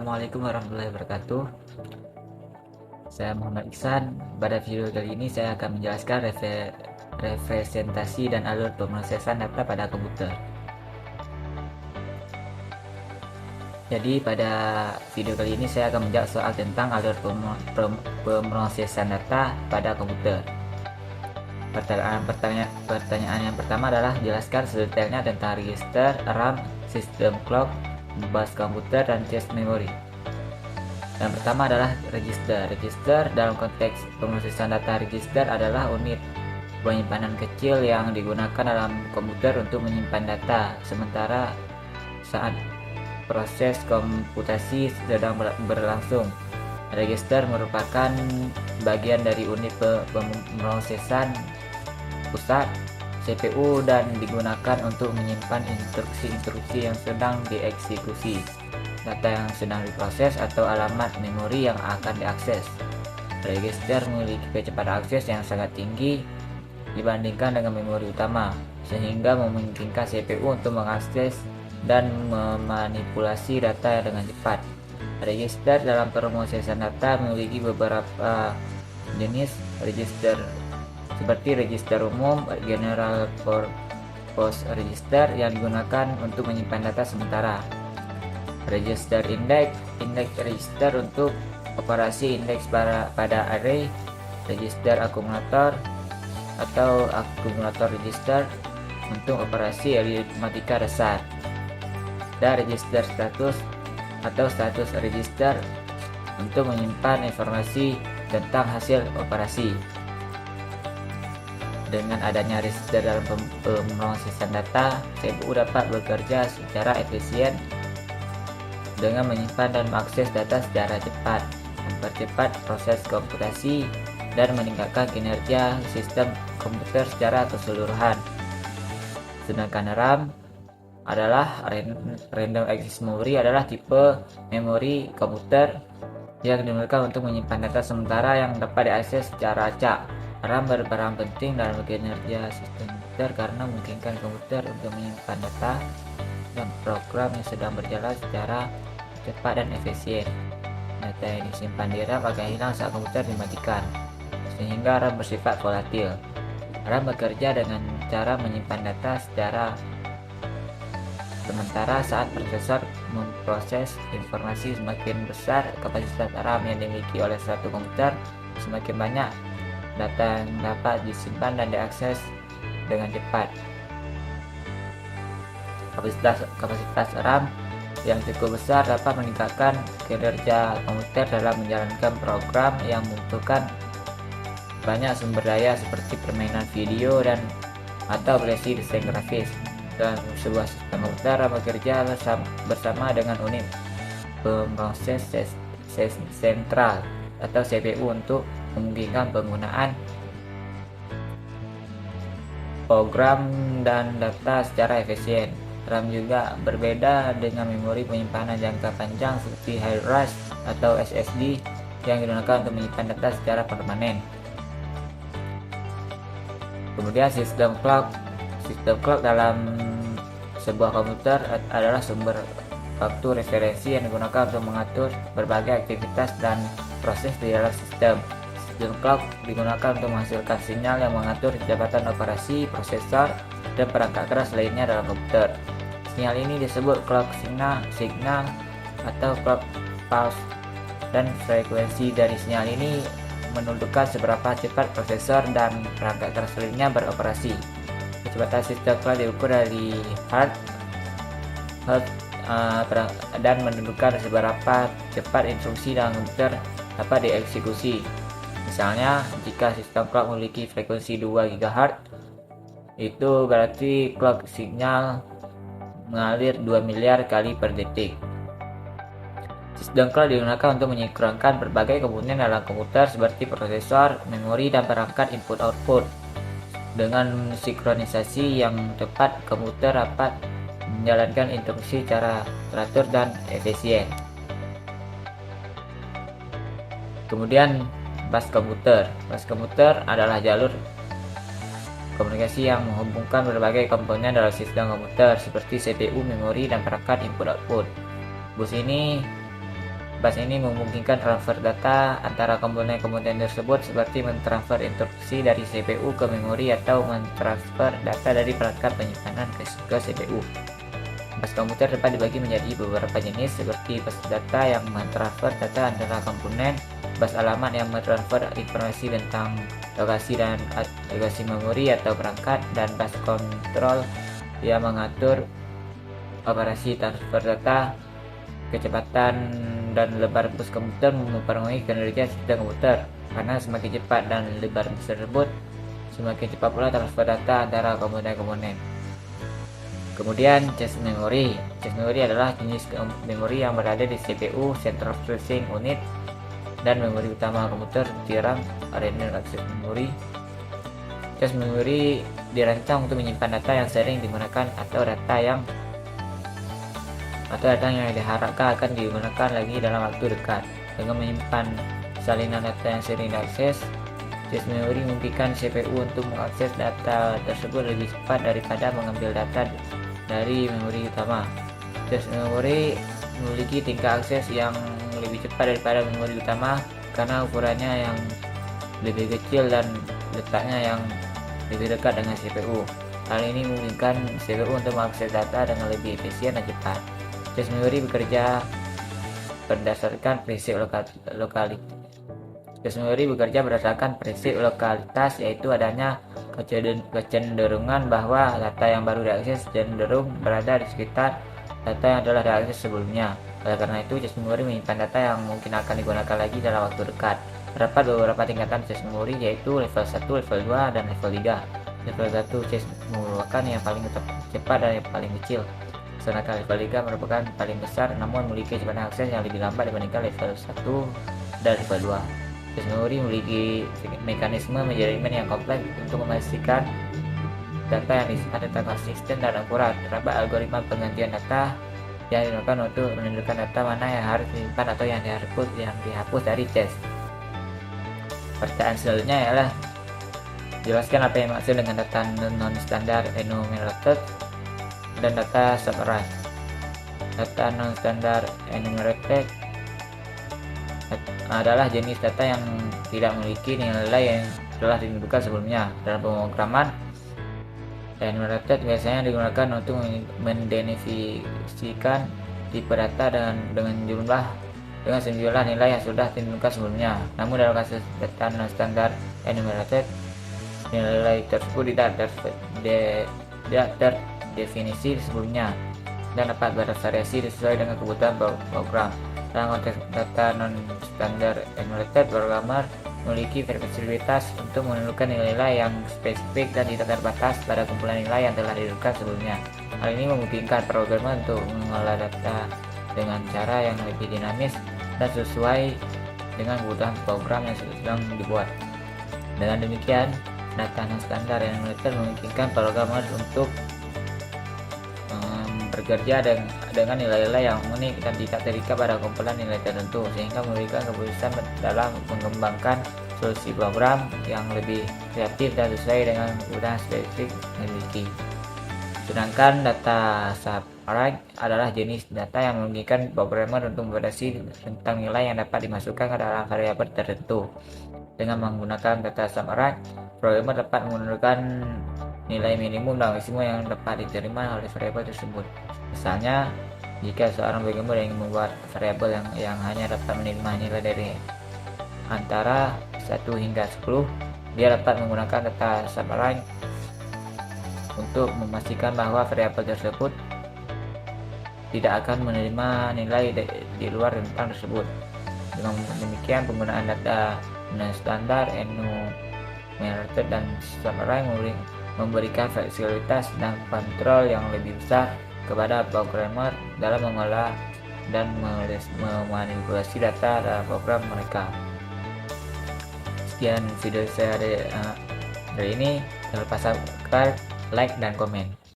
Assalamualaikum warahmatullahi wabarakatuh. Saya Muhammad Iksan. Pada video kali ini saya akan menjelaskan representasi dan alur pemrosesan data pada komputer. Jadi pada video kali ini saya akan menjawab soal tentang alur pemrosesan data pada komputer. Pertanyaan yang pertama adalah jelaskan sedetailnya tentang register, RAM, sistem clock, bus komputer, dan cache memori. Yang pertama adalah register. Register dalam konteks pemrosesan data, register adalah unit penyimpanan kecil yang digunakan dalam komputer untuk menyimpan data sementara saat proses komputasi sedang berlangsung. Register merupakan bagian dari unit pemrosesan pusat CPU dan digunakan untuk menyimpan instruksi-instruksi yang sedang dieksekusi, data yang sedang diproses, atau alamat memori yang akan diakses. Register memiliki kecepatan akses yang sangat tinggi dibandingkan dengan memori utama, sehingga memungkinkan CPU untuk mengakses dan memanipulasi data dengan cepat. Register dalam pemrosesan data memiliki beberapa jenis register, seperti register umum, general purpose register yang digunakan untuk menyimpan data sementara. Register index register untuk operasi indeks pada array. Register akumulator atau akumulator register untuk operasi aritmatika dasar. Dan register status atau status register untuk menyimpan informasi tentang hasil operasi. Dengan adanya register dalam pemrosesan data, CPU dapat bekerja secara efisien dengan menyimpan dan mengakses data secara cepat, mempercepat proses komputasi, dan meningkatkan kinerja sistem komputer secara keseluruhan. Sedangkan RAM adalah Random Access Memory, adalah tipe memori komputer yang digunakan untuk menyimpan data sementara yang dapat diakses secara acak. RAM berperan penting dalam kinerja sistem komputer karena memungkinkan komputer untuk menyimpan data dan program yang sedang berjalan secara cepat dan efisien. Data yang disimpan di RAM akan hilang saat komputer dimatikan, sehingga RAM bersifat volatil. RAM bekerja dengan cara menyimpan data secara sementara saat prosesor memproses informasi. Semakin besar kapasitas RAM yang dimiliki oleh suatu komputer, semakin banyak data yang dapat disimpan dan diakses dengan cepat. Kapasitas RAM yang cukup besar dapat meningkatkan kinerja komputer dalam menjalankan program yang membutuhkan banyak sumber daya seperti permainan video dan atau aplikasi desain grafis. Dan sebuah sistem komputer bekerja bersama dengan unit pemroses sentral atau CPU untuk memungkinkan penggunaan program dan data secara efisien. RAM juga berbeda dengan memori penyimpanan jangka panjang seperti hard disk atau SSD yang digunakan untuk menyimpan data secara permanen. Kemudian sistem clock dalam sebuah komputer adalah sumber waktu referensi yang digunakan untuk mengatur berbagai aktivitas dan proses di dalam sistem. Sistem clock digunakan untuk menghasilkan sinyal yang mengatur kecepatan operasi, prosesor, dan perangkat keras lainnya dalam komputer. Sinyal ini disebut clock signal atau clock pulse, dan frekuensi dari sinyal ini menentukan seberapa cepat prosesor dan perangkat keras lainnya beroperasi. Kecepatan sistem clock diukur dari hertz dan menentukan seberapa cepat instruksi dalam komputer dapat dieksekusi. Misalnya, jika sistem clock memiliki frekuensi 2 GHz, itu berarti clock signal mengalir 2 miliar kali per detik. Sistem clock digunakan untuk menyinkronkan berbagai komponen dalam komputer seperti prosesor, memori, dan perangkat input-output. Dengan sinkronisasi yang tepat, komputer dapat menjalankan instruksi secara teratur dan efisien. Kemudian bus komputer adalah jalur komunikasi yang menghubungkan berbagai komponen dalam sistem komputer seperti CPU, memori, dan perangkat input-output. Bus ini Bus ini memungkinkan transfer data antara komponen-komponen tersebut seperti mentransfer instruksi dari CPU ke memori atau mentransfer data dari perangkat penyimpanan ke CPU. Bus komputer dapat dibagi menjadi beberapa jenis seperti bus data yang mentransfer data antara komponen, bus alamat yang mentransfer informasi tentang lokasi dan lokasi memori atau perangkat, dan bus kontrol yang mengatur operasi transfer data. Kecepatan dan lebar bus komputer mempengaruhi kinerja sistem komputer, karena semakin cepat dan lebar bus tersebut, semakin cepat pula transfer data antara komponen-komponen. Kemudian cache memory. Cache memory adalah jenis memori yang berada di CPU, Central Processing Unit, dan memori utama komputer seperti RAM, Random Access Memory. Cache memory dirancang untuk menyimpan data yang sering digunakan atau data yang diharapkan akan digunakan lagi dalam waktu dekat. Dengan menyimpan salinan data yang sering diakses, cache memory memungkinkan CPU untuk mengakses data tersebut lebih cepat daripada mengambil data dari memori utama. Cache memory memiliki tingkat akses yang lebih cepat daripada memori utama karena ukurannya yang lebih kecil dan letaknya yang lebih dekat dengan CPU. Hal ini memungkinkan CPU untuk mengakses data dengan lebih efisien dan cepat. Cache memory bekerja berdasarkan prinsip lokalitas. Cache memory bekerja berdasarkan prinsip lokalitas, yaitu adanya kecenderungan bahwa data yang baru diakses cenderung berada di sekitar data yang telah diakses sebelumnya. Oleh karena itu, cache memory menyimpan data yang mungkin akan digunakan lagi dalam waktu dekat. Terdapat beberapa tingkatan cache memory, yaitu level 1, level 2, dan level 3. Level 1 cache merupakan yang paling cepat dan yang paling kecil, sedangkan level 3 merupakan paling besar namun memiliki kecepatan akses yang lebih lambat dibandingkan level 1 dan level 2. Cache memory memiliki mekanisme manajemen yang kompleks untuk memastikan data yang disimpan tetap konsisten dan akurat. Terdapat algoritma penggantian data yang digunakan untuk menentukan data mana yang harus disimpan atau yang dihapus dari cache. Pertanyaan selanjutnya ialah jelaskan apa yang dimaksud dengan data non-standard enumerated dan data subarray. Data non-standard enumerated adalah jenis data yang tidak memiliki nilai yang telah ditentukan sebelumnya. Dalam pemrograman, enumerated biasanya digunakan untuk mendefinisikan tipe data dengan sejumlah nilai yang sudah ditentukan sebelumnya. Namun dalam kasus data non-standard enumerated, nilai tersebut tidak terdefinisi sebelumnya dan dapat bervariasi sesuai dengan kebutuhan program. Dalam konteks data non-standard enumerated, programmer memiliki fleksibilitas untuk menentukan nilai-nilai yang spesifik dan tidak terbatas pada kumpulan nilai yang telah ditentukan sebelumnya. Hal ini memungkinkan programmer untuk mengolah data dengan cara yang lebih dinamis dan sesuai dengan kebutuhan program yang sedang dibuat. Dengan demikian, data non-standard enumerated memungkinkan programmer untuk bekerja dengan nilai-nilai yang unik dan tidak terikat pada kumpulan nilai tertentu, sehingga memberikan keputusan dalam mengembangkan solusi program yang lebih kreatif dan sesuai dengan kebutuhan spesifik yang dimiliki. Sedangkan data subarray adalah jenis data yang memungkinkan programmer untuk memvalidasi tentang nilai yang dapat dimasukkan ke dalam variabel tertentu. Dengan menggunakan data subarray, programmer dapat menentukan nilai minimum dan maksimum yang dapat diterima oleh variabel tersebut. Misalnya, jika seorang programmer ingin membuat variabel yang hanya dapat menerima nilai dari antara 1 hingga 10, dia dapat menggunakan data subarray untuk memastikan bahwa variabel tersebut tidak akan menerima nilai di luar rentang tersebut. Dengan demikian, penggunaan data non-standard enumerated dan subarray memberikan fleksibilitas dan kontrol yang lebih besar kepada programmer dalam mengolah dan memanipulasi data dalam program mereka. Sekian video saya dari ini. Jangan lupa subscribe, like, dan komen.